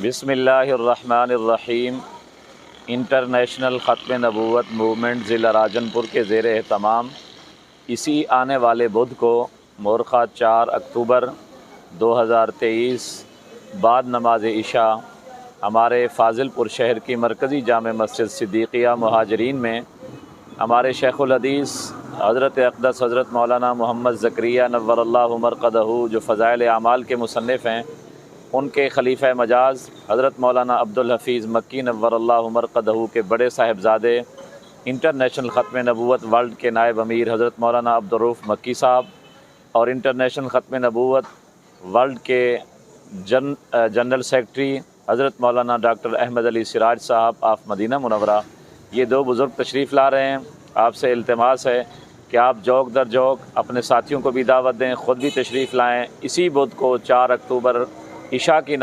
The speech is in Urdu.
بسم اللہ الرحمن الرحیم۔ انٹرنیشنل ختم نبوت موومنٹ ضلع راجن پور کے زیر اہتمام اسی آنے والے بدھ کو مورخہ 4 اکتوبر 2023 بعد نماز عشاء ہمارے فاضل پور شہر کی مرکزی جامع مسجد صدیقیہ مہاجرین میں ہمارے شیخ الحدیث حضرت اقدس حضرت مولانا محمد زکریا نور اللہ مرقدہ جو فضائل اعمال کے مصنف ہیں، ان کے خلیفہ مجاز حضرت مولانا عبدالحفیظ مکی نور اللہ مرقدہ کے بڑے صاحبزادے انٹرنیشنل ختم نبوت ورلڈ کے نائب امیر حضرت مولانا عبدالرؤف مکی صاحب اور انٹرنیشنل ختم نبوت ورلڈ کے جنرل سیکرٹری حضرت مولانا ڈاکٹر احمد علی سراج صاحب آف مدینہ منورہ، یہ دو بزرگ تشریف لا رہے ہیں۔ آپ سے التماس ہے کہ آپ جوک در جوک اپنے ساتھیوں کو بھی دعوت دیں، خود بھی تشریف لائیں۔ اسی بدھ کو 4 اکتوبر عشاء کی نماز